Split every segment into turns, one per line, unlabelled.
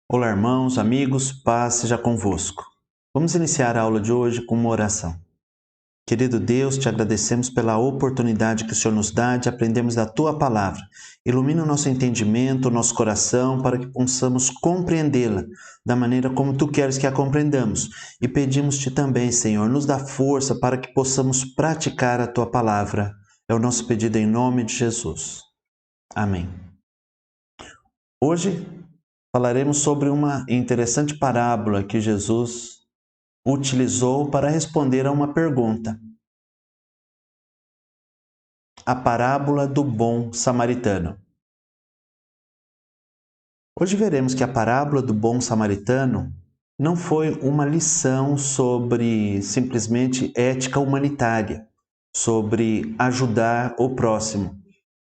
Olá, irmãos, amigos, paz seja convosco. Vamos iniciar a aula de hoje com uma oração. Querido Deus, te agradecemos pela oportunidade que o Senhor nos dá de aprendermos da Tua Palavra. Ilumina o nosso entendimento, o nosso coração, para que possamos compreendê-la da maneira como Tu queres que a compreendamos. E pedimos-te também, Senhor, nos dá força para que possamos praticar a Tua Palavra. É o nosso pedido em nome de Jesus. Amém. Hoje falaremos sobre uma interessante parábola que Jesus utilizou para responder a uma pergunta. A parábola do bom samaritano. Hoje veremos que a parábola do bom samaritano não foi uma lição sobre simplesmente ética humanitária, sobre ajudar o próximo.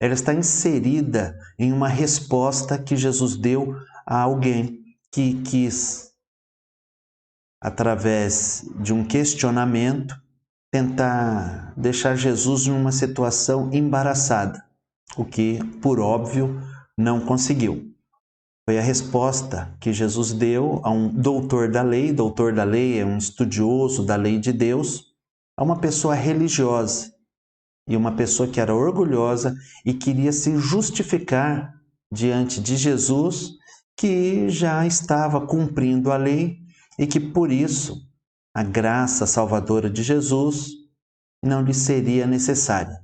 Ela está inserida em uma resposta que Jesus deu a alguém que quis, através de um questionamento, tentar deixar Jesus numa situação embaraçada, o que, por óbvio, não conseguiu. Foi a resposta que Jesus deu a um doutor da lei é um estudioso da lei de Deus, a uma pessoa religiosa e uma pessoa que era orgulhosa e queria se justificar diante de Jesus, que já estava cumprindo a lei e que por isso a graça salvadora de Jesus não lhe seria necessária.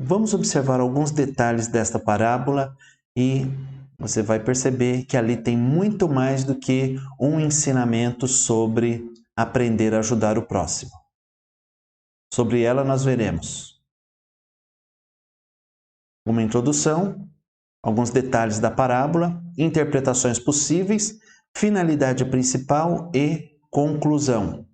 Vamos observar alguns detalhes desta parábola e você vai perceber que ali tem muito mais do que um ensinamento sobre aprender a ajudar o próximo. Sobre ela nós veremos uma introdução, alguns detalhes da parábola, interpretações possíveis, finalidade principal e conclusão.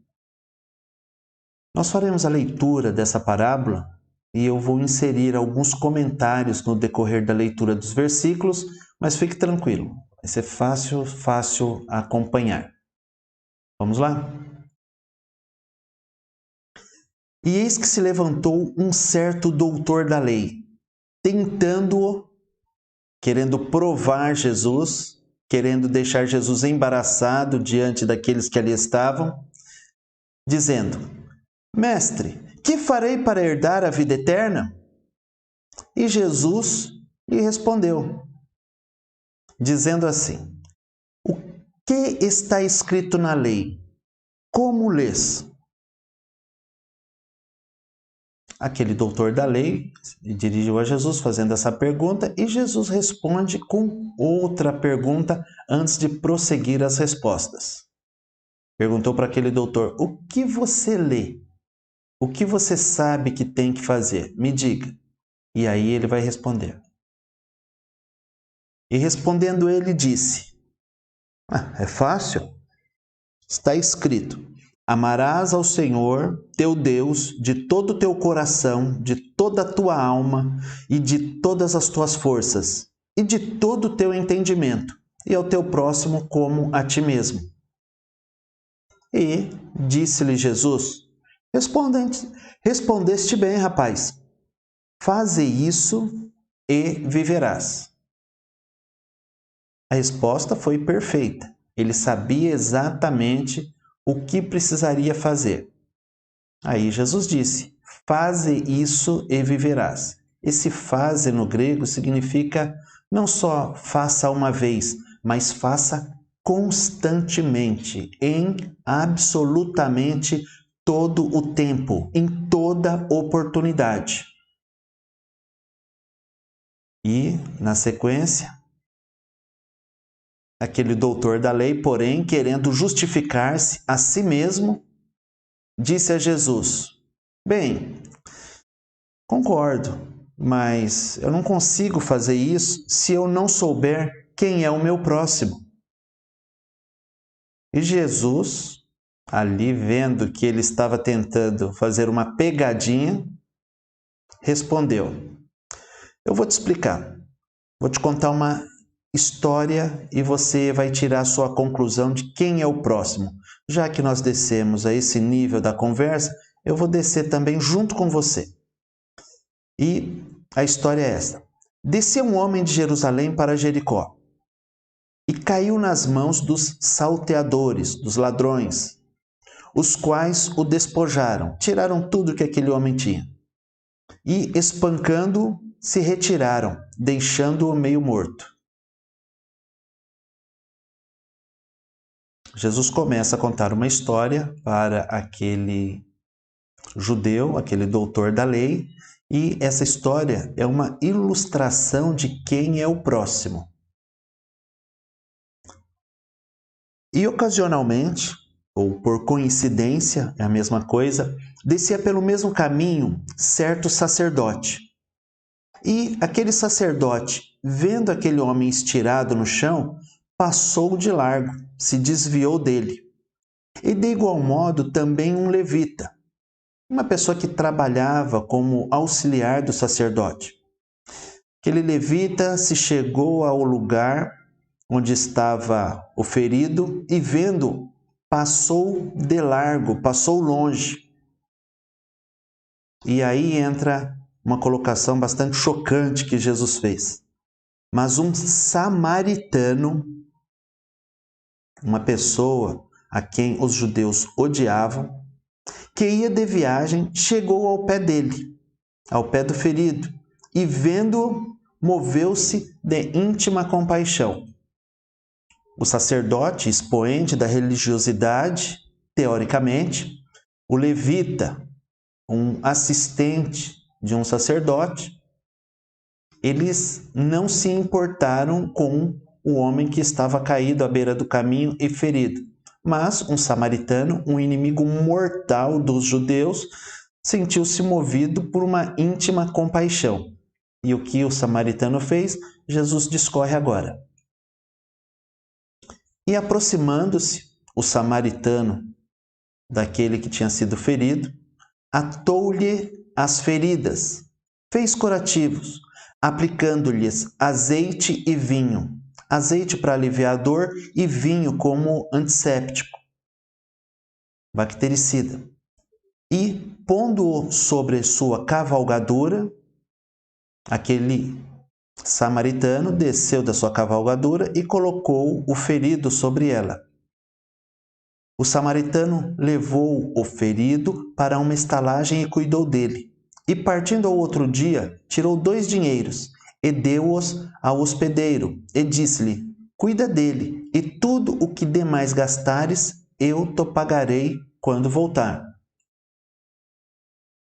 Nós faremos a leitura dessa parábola e eu vou inserir alguns comentários no decorrer da leitura dos versículos, mas fique tranquilo, vai ser fácil acompanhar. Vamos lá? E eis que se levantou um certo doutor da lei, tentando-o, querendo provar Jesus, querendo deixar Jesus embaraçado diante daqueles que ali estavam, dizendo: Mestre, que farei para herdar a vida eterna? E Jesus lhe respondeu, dizendo assim: O que está escrito na lei? Como lês? Aquele doutor da lei se dirigiu a Jesus fazendo essa pergunta e Jesus responde com outra pergunta antes de prosseguir as respostas. Perguntou para aquele doutor: O que você lê? O que você sabe que tem que fazer? Me diga. E aí ele vai responder. E respondendo ele disse: É fácil. Está escrito: Amarás ao Senhor, teu Deus, de todo o teu coração, de toda a tua alma e de todas as tuas forças, e de todo o teu entendimento, e ao teu próximo como a ti mesmo. E disse-lhe Jesus: Respondeste bem, rapaz. Faze isso e viverás. A resposta foi perfeita. Ele sabia exatamente o que precisaria fazer. Aí Jesus disse: Faze isso e viverás. Esse faze no grego significa não só faça uma vez, mas faça constantemente, em absolutamente todo o tempo, em toda oportunidade. E, na sequência, aquele doutor da lei, porém, querendo justificar-se a si mesmo, disse a Jesus: Bem, concordo, mas eu não consigo fazer isso se eu não souber quem é o meu próximo. E Jesus, ali vendo que ele estava tentando fazer uma pegadinha, respondeu: Eu vou te explicar, vou te contar uma história e você vai tirar a sua conclusão de quem é o próximo. Já que nós descemos a esse nível da conversa, eu vou descer também junto com você. E a história é esta. Descia um homem de Jerusalém para Jericó. e caiu nas mãos dos salteadores, dos ladrões, os quais o despojaram, tiraram tudo que aquele homem tinha. E, espancando-o, se retiraram, deixando-o meio morto. Jesus começa a contar uma história para aquele judeu, aquele doutor da lei, e essa história é uma ilustração de quem é o próximo. E ocasionalmente, ou por coincidência, é a mesma coisa, descia pelo mesmo caminho certo sacerdote. E aquele sacerdote, vendo aquele homem estirado no chão, passou de largo, se desviou dele. E de igual modo também um levita, uma pessoa que trabalhava como auxiliar do sacerdote. Aquele levita se chegou ao lugar onde estava o ferido e, vendo, passou de largo, passou longe. E aí entra uma colocação bastante chocante que Jesus fez. Mas um samaritano, uma pessoa a quem os judeus odiavam, que ia de viagem, chegou ao pé dele, ao pé do ferido, e vendo-o, moveu-se de íntima compaixão. O sacerdote, expoente da religiosidade, teoricamente, o levita, um assistente de um sacerdote, eles não se importaram com o homem que estava caído à beira do caminho e ferido. Mas um samaritano, um inimigo mortal dos judeus, sentiu-se movido por uma íntima compaixão. E o que o samaritano fez, Jesus discorre agora. E aproximando-se, o samaritano daquele que tinha sido ferido, atou-lhe as feridas, fez curativos, aplicando-lhes azeite e vinho, azeite para aliviar a dor e vinho como antisséptico, bactericida. E, pondo-o sobre sua cavalgadura, aquele samaritano desceu da sua cavalgadura e colocou o ferido sobre ela. O samaritano levou o ferido para uma estalagem e cuidou dele. E partindo ao outro dia, tirou 2 dinheiros e deu-os ao hospedeiro e disse-lhe: cuida dele, e tudo o que demais gastares, eu te pagarei quando voltar.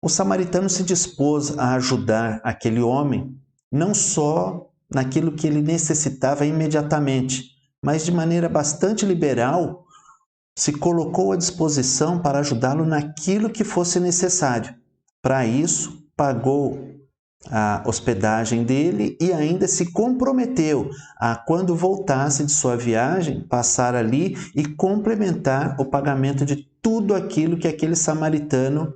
O samaritano se dispôs a ajudar aquele homem, não só naquilo que ele necessitava imediatamente, mas de maneira bastante liberal, se colocou à disposição para ajudá-lo naquilo que fosse necessário. Para isso, pagou a hospedagem dele e ainda se comprometeu a, quando voltasse de sua viagem, passar ali e complementar o pagamento de tudo aquilo que aquele samaritano,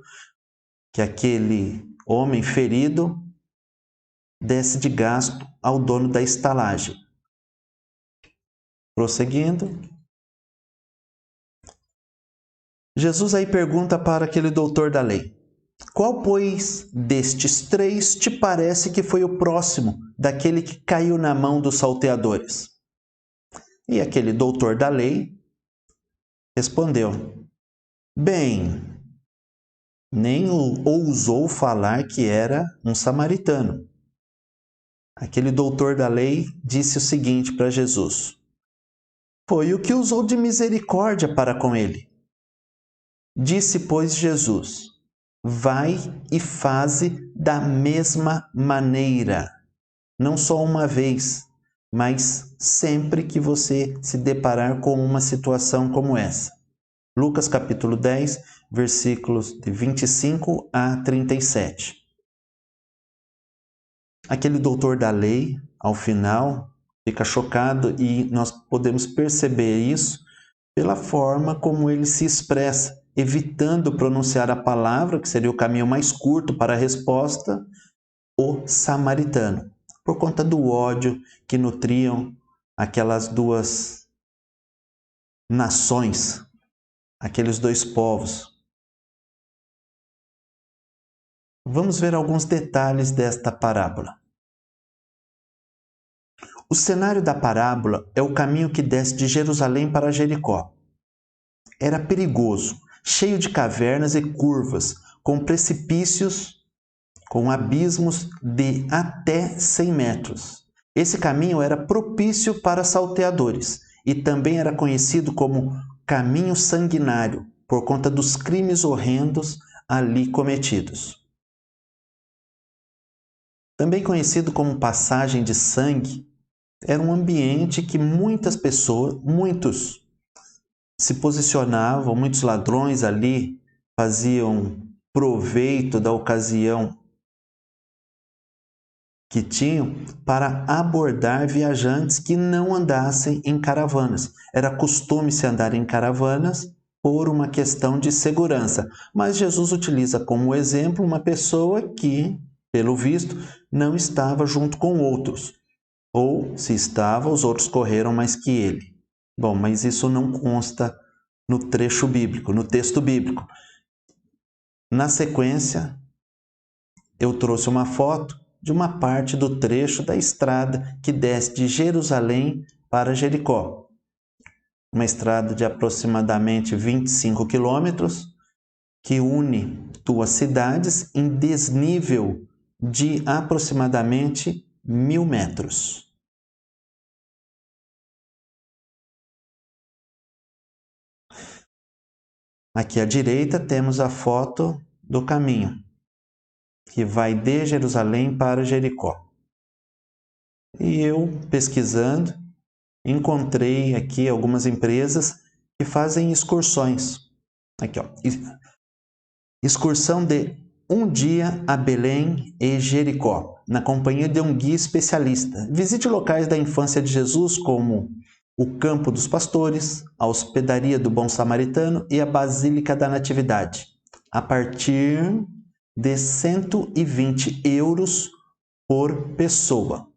que aquele homem ferido, desse de gasto ao dono da estalagem. Prosseguindo, Jesus aí pergunta para aquele doutor da lei: qual, pois, destes 3 te parece que foi o próximo daquele que caiu na mão dos salteadores? E aquele doutor da lei respondeu: bem, nem ousou falar que era um samaritano. Aquele doutor da lei disse o seguinte para Jesus: foi o que usou de misericórdia para com ele. Disse, pois, Jesus: vai e faze da mesma maneira, não só uma vez, mas sempre que você se deparar com uma situação como essa. Lucas capítulo 10, versículos de 25 a 37. Aquele doutor da lei, ao final, fica chocado e nós podemos perceber isso pela forma como ele se expressa, evitando pronunciar a palavra, que seria o caminho mais curto para a resposta, o samaritano, por conta do ódio que nutriam aquelas 2 nações, aqueles 2 povos. Vamos ver alguns detalhes desta parábola. O cenário da parábola é o caminho que desce de Jerusalém para Jericó. Era perigoso, cheio de cavernas e curvas, com precipícios, com abismos de até 100 metros. Esse caminho era propício para salteadores e também era conhecido como caminho sanguinário, por conta dos crimes horrendos ali cometidos. Também conhecido como passagem de sangue, era um ambiente que muitos se posicionavam, muitos ladrões ali faziam proveito da ocasião que tinham para abordar viajantes que não andassem em caravanas. Era costume se andar em caravanas por uma questão de segurança, mas Jesus utiliza como exemplo uma pessoa que, pelo visto, não estava junto com outros, ou se estava, os outros correram mais que ele. Bom, mas isso não consta no trecho bíblico, no texto bíblico. Na sequência, eu trouxe uma foto de uma parte do trecho da estrada que desce de Jerusalém para Jericó. Uma estrada de aproximadamente 25 quilômetros que une duas cidades em desnível de aproximadamente 1.000 metros. Aqui à direita temos a foto do caminho, que vai de Jerusalém para Jericó. E eu, pesquisando, encontrei aqui algumas empresas que fazem excursões. Aqui, ó. Excursão de um dia a Belém e Jericó, na companhia de um guia especialista. Visite locais da infância de Jesus, como o Campo dos Pastores, a Hospedaria do Bom Samaritano e a Basílica da Natividade, a partir de 120 euros por pessoa.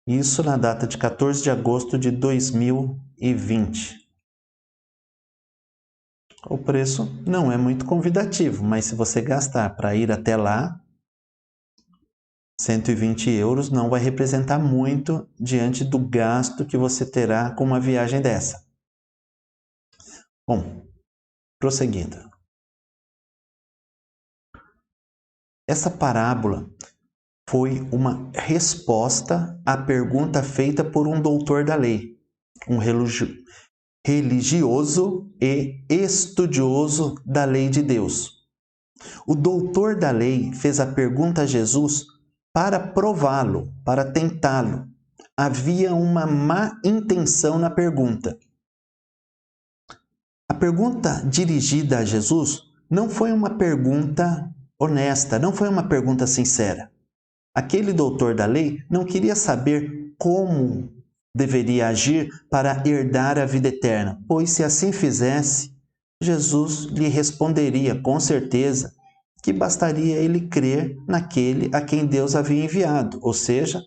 Isso na data de 14 de agosto de 2020. O preço não é muito convidativo, mas se você gastar para ir até lá, 120 euros não vai representar muito diante do gasto que você terá com uma viagem dessa. Bom, prosseguindo. Essa parábola foi uma resposta à pergunta feita por um doutor da lei, um religioso e estudioso da lei de Deus. O doutor da lei fez a pergunta a Jesus para prová-lo, para tentá-lo. Havia uma má intenção na pergunta. A pergunta dirigida a Jesus não foi uma pergunta honesta, não foi uma pergunta sincera. Aquele doutor da lei não queria saber como deveria agir para herdar a vida eterna, pois se assim fizesse, Jesus lhe responderia com certeza que bastaria ele crer naquele a quem Deus havia enviado, ou seja,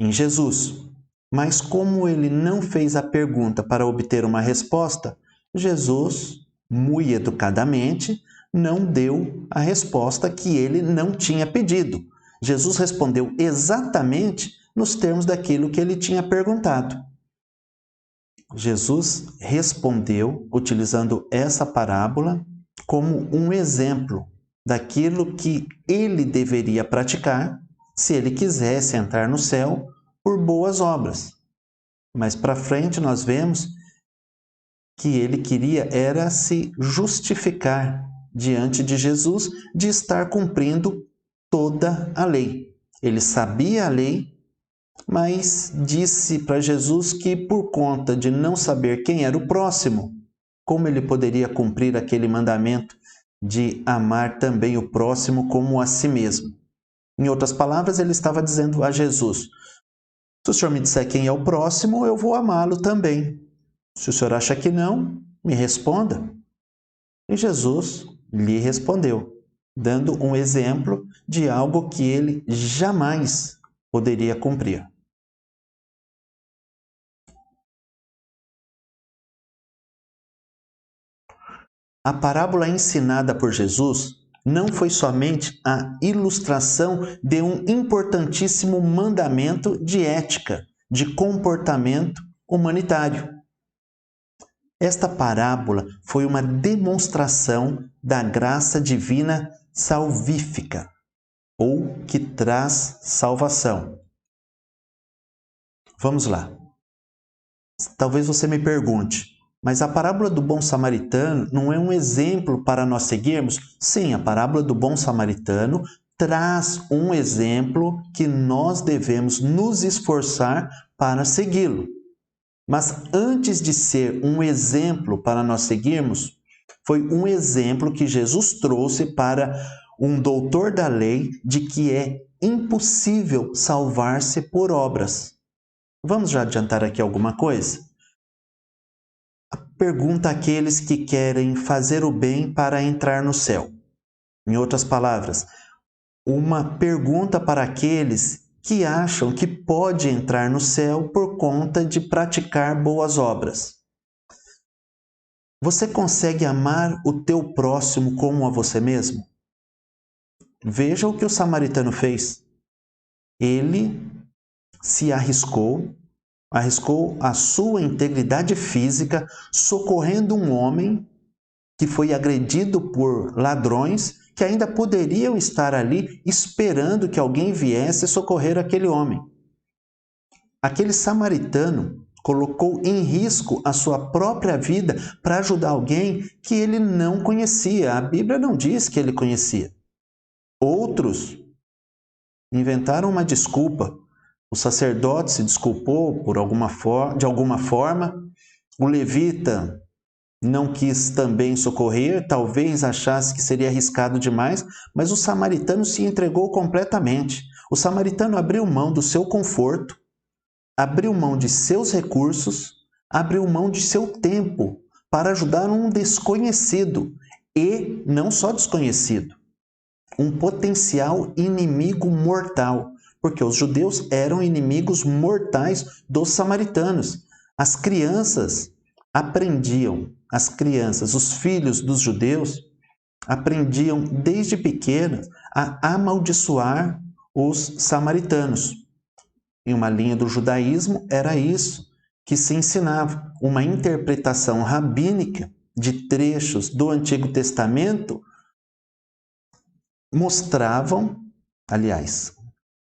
em Jesus. Mas como ele não fez a pergunta para obter uma resposta, Jesus, muito educadamente, não deu a resposta que ele não tinha pedido. Jesus respondeu exatamente nos termos daquilo que ele tinha perguntado. Jesus respondeu utilizando essa parábola como um exemplo daquilo que ele deveria praticar se ele quisesse entrar no céu por boas obras. Mais para frente nós vemos que ele queria era se justificar diante de Jesus de estar cumprindo toda a lei. Ele sabia a lei, mas disse para Jesus que por conta de não saber quem era o próximo, como ele poderia cumprir aquele mandamento de amar também o próximo como a si mesmo. Em outras palavras, ele estava dizendo a Jesus: se o senhor me disser quem é o próximo, eu vou amá-lo também. Se o senhor acha que não, me responda. E Jesus lhe respondeu, dando um exemplo de algo que ele jamais poderia cumprir. A parábola ensinada por Jesus não foi somente a ilustração de um importantíssimo mandamento de ética, de comportamento humanitário. Esta parábola foi uma demonstração da graça divina salvífica, ou que traz salvação. Vamos lá. Talvez você me pergunte, mas a parábola do bom samaritano não é um exemplo para nós seguirmos? Sim, a parábola do bom samaritano traz um exemplo que nós devemos nos esforçar para segui-lo. Mas antes de ser um exemplo para nós seguirmos, foi um exemplo que Jesus trouxe para um doutor da lei de que é impossível salvar-se por obras. Vamos já adiantar aqui alguma coisa? Pergunta àqueles que querem fazer o bem para entrar no céu. Em outras palavras, uma pergunta para aqueles que acham que pode entrar no céu por conta de praticar boas obras. Você consegue amar o teu próximo como a você mesmo? Veja o que o samaritano fez. Ele se arriscou a sua integridade física, socorrendo um homem que foi agredido por ladrões que ainda poderiam estar ali esperando que alguém viesse socorrer aquele homem. Aquele samaritano colocou em risco a sua própria vida para ajudar alguém que ele não conhecia. A Bíblia não diz que ele conhecia. Outros inventaram uma desculpa. O sacerdote se desculpou de alguma forma. O levita não quis também socorrer, talvez achasse que seria arriscado demais, mas o samaritano se entregou completamente. O samaritano abriu mão do seu conforto, abriu mão de seus recursos, abriu mão de seu tempo para ajudar um desconhecido, e não só desconhecido, um potencial inimigo mortal, porque os judeus eram inimigos mortais dos samaritanos. As crianças, os filhos dos judeus, aprendiam desde pequenas a amaldiçoar os samaritanos. Em uma linha do judaísmo, era isso que se ensinava, uma interpretação rabínica de trechos do Antigo Testamento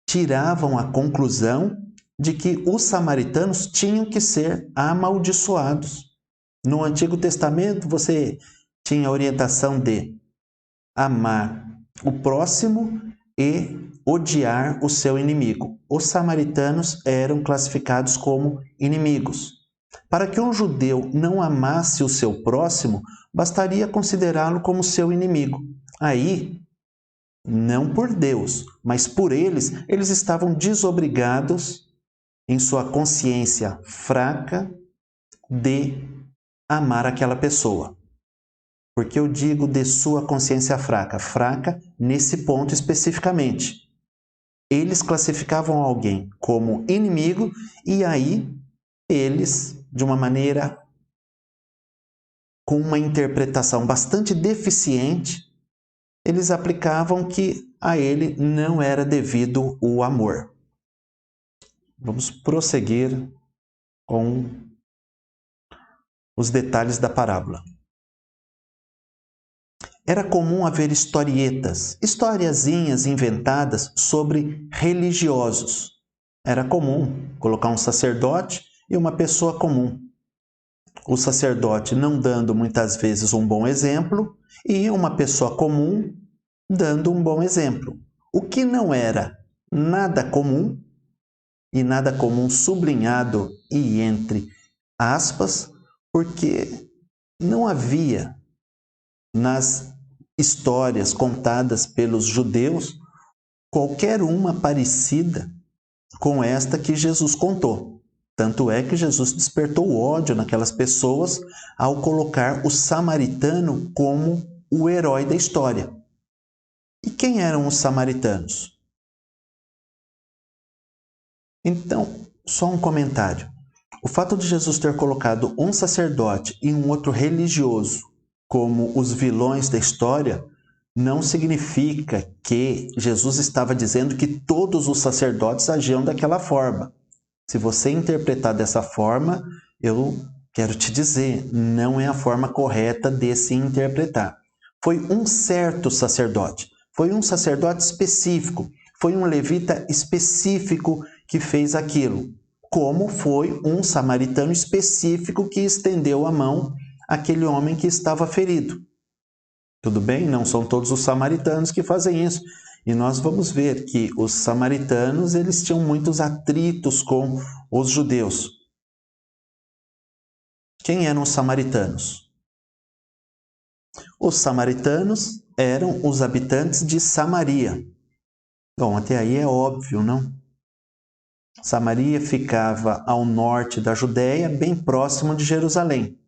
tiravam a conclusão de que os samaritanos tinham que ser amaldiçoados. No Antigo Testamento, você tinha a orientação de amar o próximo e odiar o seu inimigo. Os samaritanos eram classificados como inimigos. Para que um judeu não amasse o seu próximo, bastaria considerá-lo como seu inimigo. Aí, não por Deus, mas por eles estavam desobrigados, em sua consciência fraca, de amar aquela pessoa. Porque eu digo de sua consciência fraca nesse ponto especificamente. Eles classificavam alguém como inimigo e aí eles, de uma maneira com uma interpretação bastante deficiente, eles aplicavam que a ele não era devido o amor. Vamos prosseguir com os detalhes da parábola. Era comum haver historiazinhas inventadas sobre religiosos. Era comum colocar um sacerdote e uma pessoa comum. O sacerdote não dando muitas vezes um bom exemplo e uma pessoa comum dando um bom exemplo. O que não era nada comum, e nada comum sublinhado e entre aspas, porque não havia nas histórias contadas pelos judeus qualquer uma parecida com esta que Jesus contou. Tanto é que Jesus despertou ódio naquelas pessoas ao colocar o samaritano como o herói da história. E quem eram os samaritanos? Então, só um comentário. O fato de Jesus ter colocado um sacerdote e um outro religioso como os vilões da história não significa que Jesus estava dizendo que todos os sacerdotes agiam daquela forma. Se você interpretar dessa forma, eu quero te dizer, não é a forma correta de se interpretar. Foi um certo sacerdote, foi um sacerdote específico, foi um levita específico que fez aquilo, como foi um samaritano específico que estendeu a mão àquele homem que estava ferido. Tudo bem? Não são todos os samaritanos que fazem isso. E nós vamos ver que os samaritanos, eles tinham muitos atritos com os judeus. Quem eram os samaritanos? Os samaritanos eram os habitantes de Samaria. Bom, até aí é óbvio, não? Samaria ficava ao norte da Judéia, bem próximo de Jerusalém.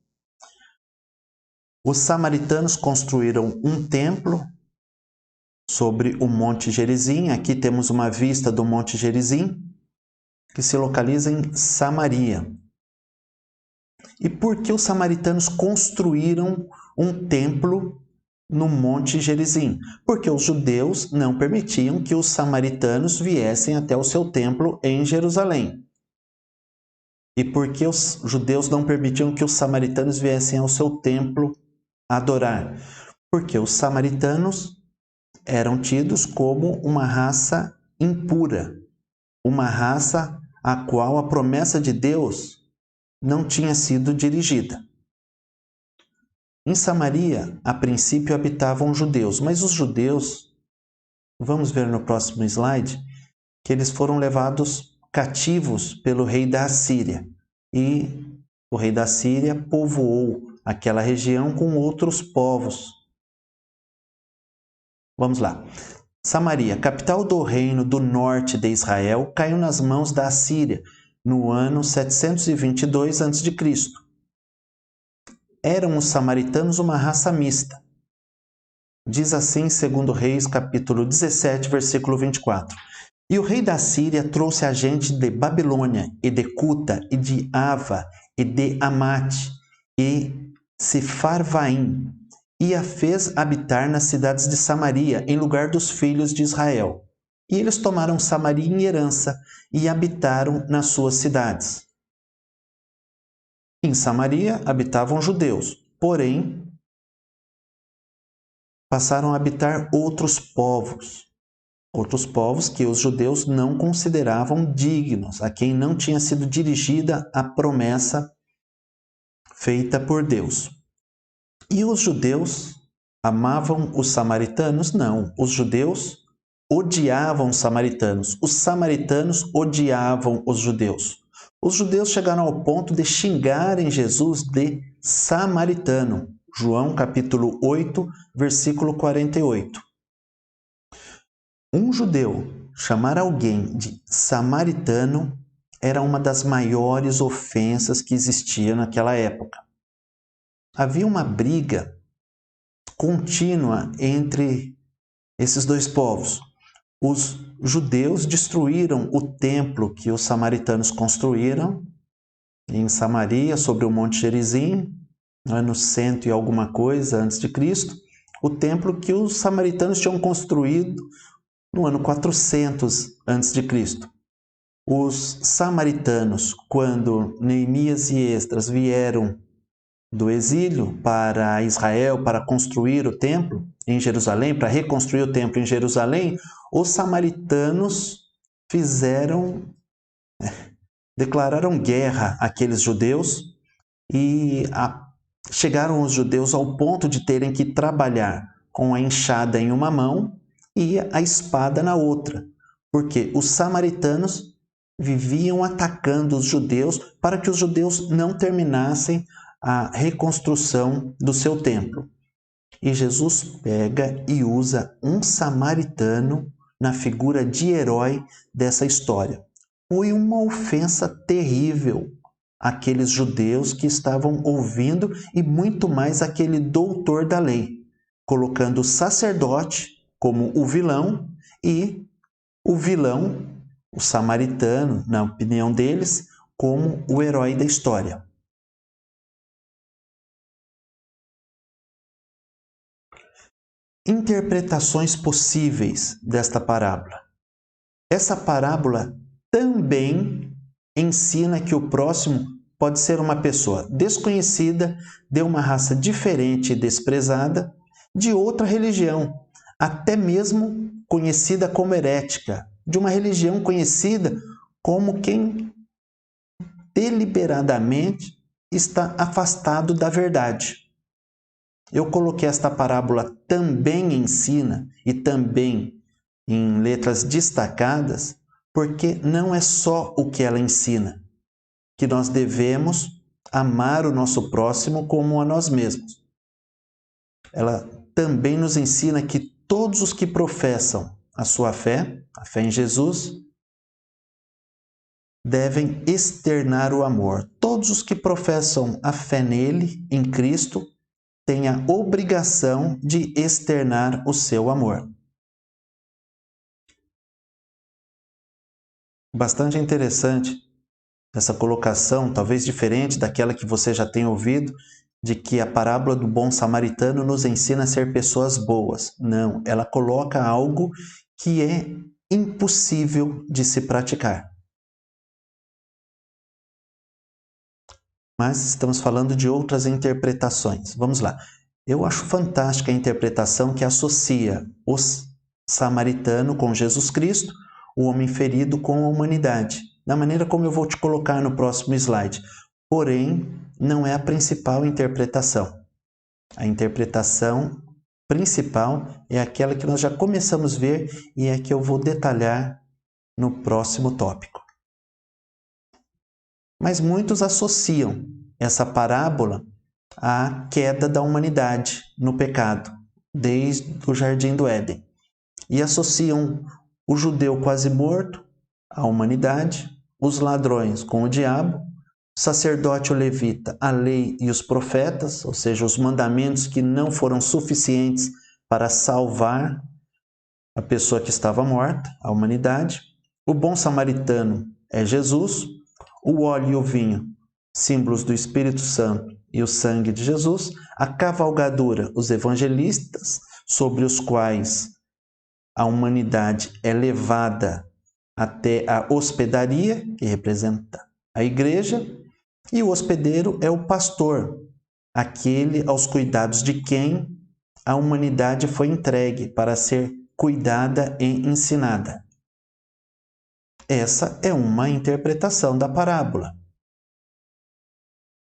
Os samaritanos construíram um templo sobre o Monte Gerizim. Aqui temos uma vista do Monte Gerizim, que se localiza em Samaria. E por que os samaritanos construíram um templo no Monte Gerizim? Porque os judeus não permitiam que os samaritanos viessem até o seu templo em Jerusalém. E por que os judeus não permitiam que os samaritanos viessem ao seu templo adorar? Porque os samaritanos eram tidos como uma raça impura, uma raça a qual a promessa de Deus não tinha sido dirigida. Em Samaria, a princípio habitavam judeus, mas os judeus, vamos ver no próximo slide, que eles foram levados cativos pelo rei da Assíria. E o rei da Síria povoou aquela região com outros povos. Vamos lá. Samaria, capital do reino do norte de Israel, caiu nas mãos da Assíria no ano 722 a.C. Eram os samaritanos uma raça mista. Diz assim, segundo Reis, capítulo 17, versículo 24. E o rei da Síria trouxe a gente de Babilônia, e de Cuta, e de Ava, e de Amate, e Sefarvaim, e a fez habitar nas cidades de Samaria, em lugar dos filhos de Israel. E eles tomaram Samaria em herança, e habitaram nas suas cidades. Em Samaria habitavam judeus, porém passaram a habitar outros povos que os judeus não consideravam dignos, a quem não tinha sido dirigida a promessa feita por Deus. E os judeus amavam os samaritanos? Não, os judeus odiavam os samaritanos odiavam os judeus. Os judeus chegaram ao ponto de xingarem Jesus de samaritano. João capítulo 8, versículo 48. Um judeu chamar alguém de samaritano era uma das maiores ofensas que existia naquela época. Havia uma briga contínua entre esses dois povos. Os judeus destruíram o templo que os samaritanos construíram em Samaria, sobre o Monte Gerizim, no ano 100 e alguma coisa antes de Cristo, o templo que os samaritanos tinham construído no ano 400 a.C. Os samaritanos, quando Neemias e Esdras vieram do exílio para Israel para construir o templo em Jerusalém, para reconstruir o templo em Jerusalém, os samaritanos declararam guerra àqueles judeus e chegaram os judeus ao ponto de terem que trabalhar com a enxada em uma mão e a espada na outra, porque os samaritanos viviam atacando os judeus para que os judeus não terminassem a reconstrução do seu templo. E Jesus pega e usa um samaritano na figura de herói dessa história. Foi uma ofensa terrível àqueles judeus que estavam ouvindo e muito mais aquele doutor da lei, colocando o sacerdote como o vilão e o vilão, o samaritano, na opinião deles, como o herói da história. interpretações possíveis desta parábola. Essa parábola também ensina que o próximo pode ser uma pessoa desconhecida, de uma raça diferente e desprezada, de outra religião, até mesmo conhecida como herética, de uma religião conhecida como quem deliberadamente está afastado da verdade. Eu coloquei esta parábola também ensina e também em letras destacadas, porque não é só o que ela ensina, que nós devemos amar o nosso próximo como a nós mesmos. Ela também nos ensina que todos os que professam a sua fé, a fé em Jesus, devem externar o amor. Todos os que professam a fé nele, em Cristo, têm a obrigação de externar o seu amor. Bastante interessante essa colocação, talvez diferente daquela que você já tem ouvido, de que a parábola do bom samaritano nos ensina a ser pessoas boas. Não, ela coloca algo que é impossível de se praticar. Mas estamos falando de outras interpretações. Vamos lá. Eu acho fantástica a interpretação que associa o samaritano com Jesus Cristo, o homem ferido com a humanidade, da maneira como eu vou te colocar no próximo slide. Porém, não é a principal interpretação. A interpretação principal é aquela que nós já começamos a ver e é que eu vou detalhar no próximo tópico. Mas muitos associam essa parábola à queda da humanidade no pecado, desde o Jardim do Éden. E associam o judeu quase morto à humanidade, os ladrões com o diabo, o sacerdote, o levita, a lei e os profetas, ou seja, os mandamentos que não foram suficientes para salvar a pessoa que estava morta, a humanidade. O bom samaritano é Jesus, o óleo e o vinho, símbolos do Espírito Santo e o sangue de Jesus, a cavalgadura, os evangelistas, sobre os quais a humanidade é levada até a hospedaria, que representa a igreja, e o hospedeiro é o pastor, aquele aos cuidados de quem a humanidade foi entregue para ser cuidada e ensinada. Essa é uma interpretação da parábola.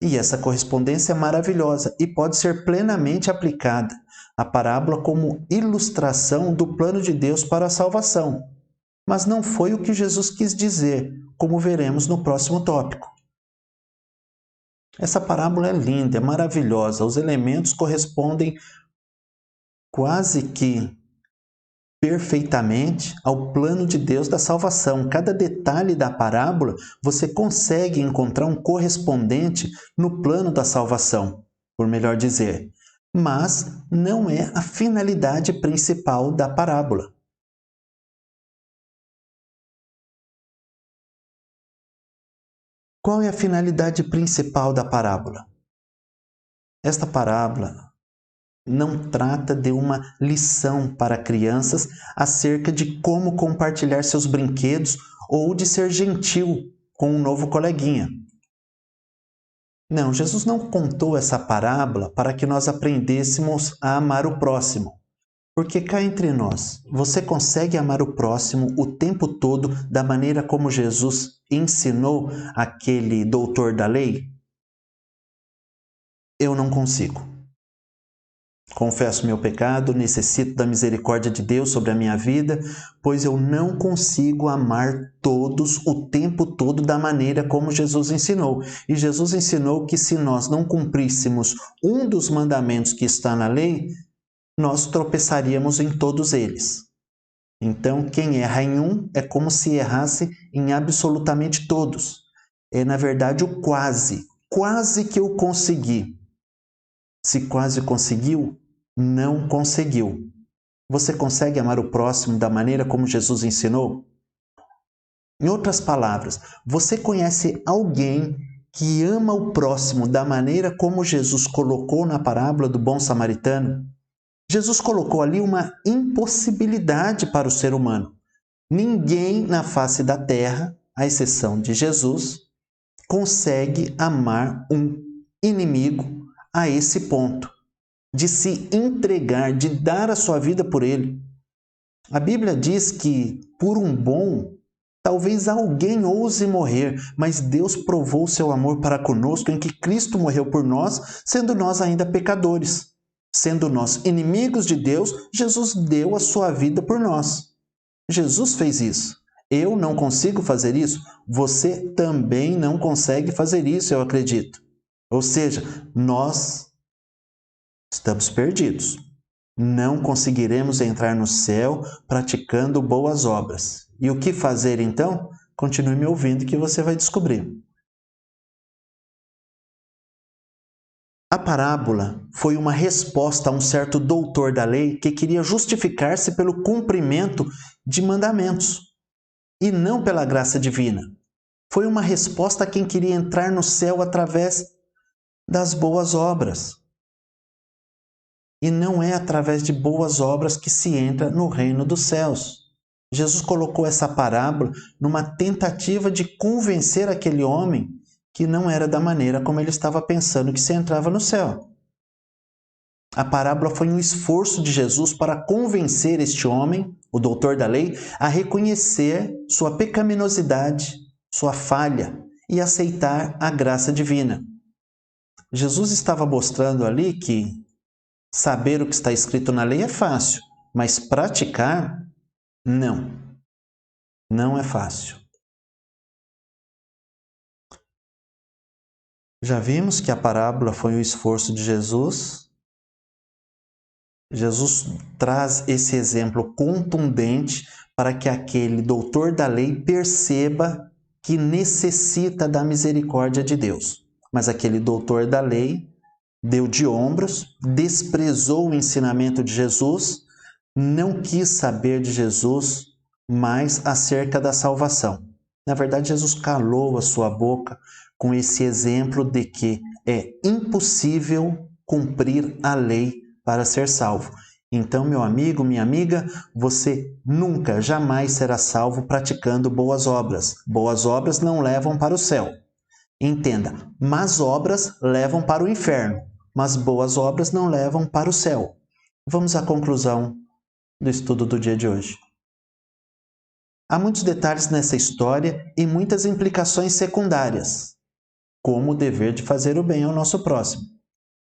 E essa correspondência é maravilhosa e pode ser plenamente aplicada à parábola como ilustração do plano de Deus para a salvação. Mas não foi o que Jesus quis dizer, como veremos no próximo tópico. Essa parábola é linda, é maravilhosa. Os elementos correspondem quase que perfeitamente ao plano de Deus da salvação. Cada detalhe da parábola você consegue encontrar um correspondente no plano da salvação, por melhor dizer. Mas não é a finalidade principal da parábola. Qual é a finalidade principal da parábola? Esta parábola não trata de uma lição para crianças acerca de como compartilhar seus brinquedos ou de ser gentil com um novo coleguinha. Não, Jesus não contou essa parábola para que nós aprendêssemos a amar o próximo. Porque cá entre nós, você consegue amar o próximo o tempo todo da maneira como Jesus ensinou aquele doutor da lei? Eu não consigo. Confesso meu pecado, necessito da misericórdia de Deus sobre a minha vida, pois eu não consigo amar todos o tempo todo da maneira como Jesus ensinou. E Jesus ensinou que se nós não cumpríssemos um dos mandamentos que está na lei, nós tropeçaríamos em todos eles. Então, quem erra em um é como se errasse em absolutamente todos. É, na verdade, o quase. Quase que eu consegui. Se quase conseguiu, não conseguiu. Você consegue amar o próximo da maneira como Jesus ensinou? Em outras palavras, você conhece alguém que ama o próximo da maneira como Jesus colocou na parábola do bom samaritano? Jesus colocou ali uma impossibilidade para o ser humano. Ninguém na face da terra, à exceção de Jesus, consegue amar um inimigo a esse ponto, de se entregar, de dar a sua vida por ele. A Bíblia diz que, por um bom, talvez alguém ouse morrer, mas Deus provou seu amor para conosco em que Cristo morreu por nós, sendo nós ainda pecadores. Sendo nós inimigos de Deus, Jesus deu a sua vida por nós. Jesus fez isso. Eu não consigo fazer isso. Você também não consegue fazer isso, eu acredito. Ou seja, nós estamos perdidos. Não conseguiremos entrar no céu praticando boas obras. E o que fazer então? Continue me ouvindo que você vai descobrir. A parábola foi uma resposta a um certo doutor da lei que queria justificar-se pelo cumprimento de mandamentos e não pela graça divina. Foi uma resposta a quem queria entrar no céu através das boas obras. E não é através de boas obras que se entra no reino dos céus. Jesus colocou essa parábola numa tentativa de convencer aquele homem que não era da maneira como ele estava pensando que se entrava no céu. A parábola foi um esforço de Jesus para convencer este homem, o doutor da lei, a reconhecer sua pecaminosidade, sua falha e aceitar a graça divina. Jesus estava mostrando ali que saber o que está escrito na lei é fácil, mas praticar, não. Não é fácil. Já vimos que a parábola foi o esforço de Jesus. Jesus traz esse exemplo contundente para que aquele doutor da lei perceba que necessita da misericórdia de Deus. Mas aquele doutor da lei deu de ombros, desprezou o ensinamento de Jesus, não quis saber de Jesus mais acerca da salvação. Na verdade, Jesus calou a sua boca com esse exemplo de que é impossível cumprir a lei para ser salvo. Então, meu amigo, minha amiga, você nunca, jamais será salvo praticando boas obras. Boas obras não levam para o céu. Entenda, más obras levam para o inferno, mas boas obras não levam para o céu. Vamos à conclusão do estudo do dia de hoje. Há muitos detalhes nessa história e muitas implicações secundárias, como o dever de fazer o bem ao nosso próximo.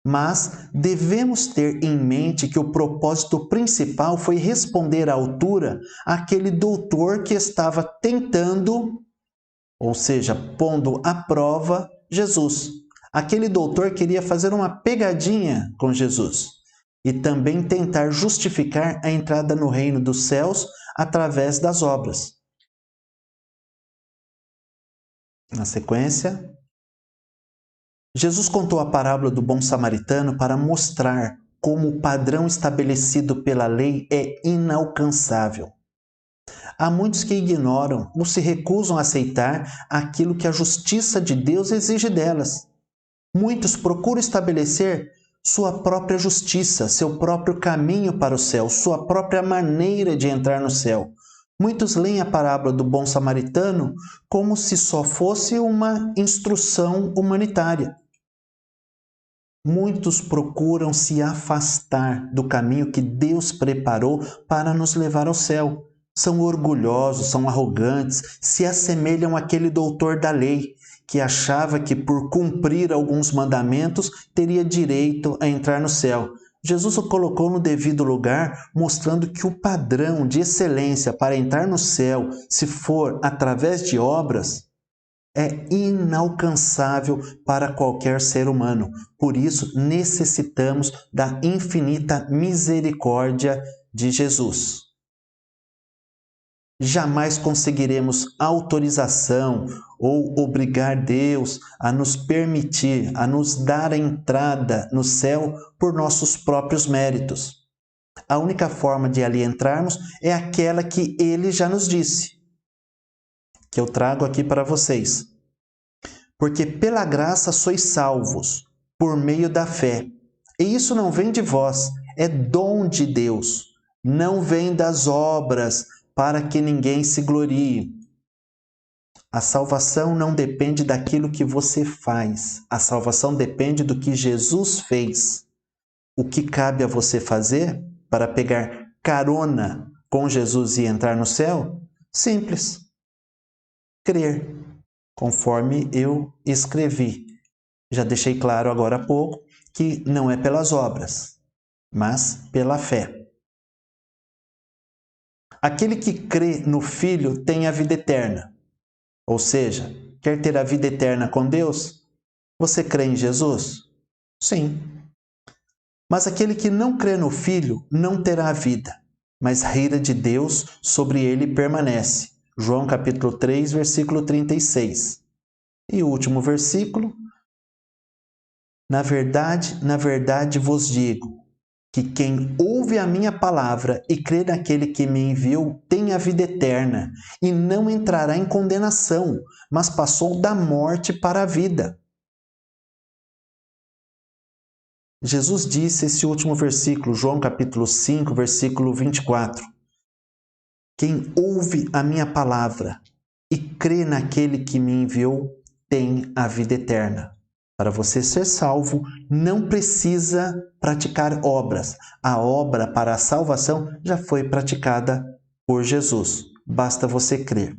Mas devemos ter em mente que o propósito principal foi responder à altura àquele doutor que estava tentando, ou seja, pondo à prova Jesus. Aquele doutor queria fazer uma pegadinha com Jesus e também tentar justificar a entrada no reino dos céus através das obras. Na sequência, Jesus contou a parábola do bom samaritano para mostrar como o padrão estabelecido pela lei é inalcançável. Há muitos que ignoram ou se recusam a aceitar aquilo que a justiça de Deus exige delas. Muitos procuram estabelecer sua própria justiça, seu próprio caminho para o céu, sua própria maneira de entrar no céu. Muitos leem a parábola do bom samaritano como se só fosse uma instrução humanitária. Muitos procuram se afastar do caminho que Deus preparou para nos levar ao céu. São orgulhosos, são arrogantes, se assemelham àquele doutor da lei, que achava que por cumprir alguns mandamentos teria direito a entrar no céu. Jesus o colocou no devido lugar, mostrando que o padrão de excelência para entrar no céu, se for através de obras, é inalcançável para qualquer ser humano. Por isso, necessitamos da infinita misericórdia de Jesus. Jamais conseguiremos autorização ou obrigar Deus a nos permitir, a nos dar a entrada no céu por nossos próprios méritos. A única forma de ali entrarmos é aquela que Ele já nos disse, que eu trago aqui para vocês. Porque pela graça sois salvos, por meio da fé. E isso não vem de vós, é dom de Deus, não vem das obras para que ninguém se glorie. A salvação não depende daquilo que você faz, a salvação depende do que Jesus fez. O que cabe a você fazer para pegar carona com Jesus e entrar no céu? Simples. Crer, conforme eu escrevi. Já deixei claro agora há pouco que não é pelas obras, mas pela fé. Aquele que crê no Filho tem a vida eterna. Ou seja, quer ter a vida eterna com Deus? Você crê em Jesus? Sim. Mas aquele que não crê no Filho não terá a vida, mas a ira de Deus sobre ele permanece. João capítulo 3, versículo 36. E o último versículo: na verdade vos digo, que quem ouve a minha palavra e crê naquele que me enviou tem a vida eterna, e não entrará em condenação, mas passou da morte para a vida. Jesus disse esse último versículo, João capítulo 5, versículo 24. Quem ouve a minha palavra e crê naquele que me enviou tem a vida eterna. Para você ser salvo, não precisa praticar obras. A obra para a salvação já foi praticada por Jesus. Basta você crer.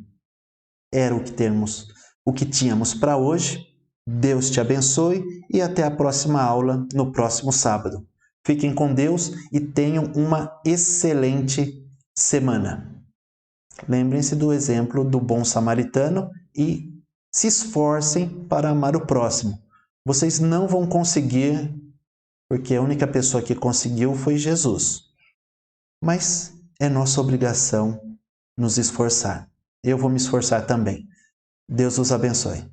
Era o que tínhamos para hoje. Deus te abençoe e até a próxima aula no próximo sábado. Fiquem com Deus e tenham uma excelente semana. Lembrem-se do exemplo do bom samaritano e se esforcem para amar o próximo. Vocês não vão conseguir, porque a única pessoa que conseguiu foi Jesus. Mas é nossa obrigação nos esforçar. Eu vou me esforçar também. Deus os abençoe.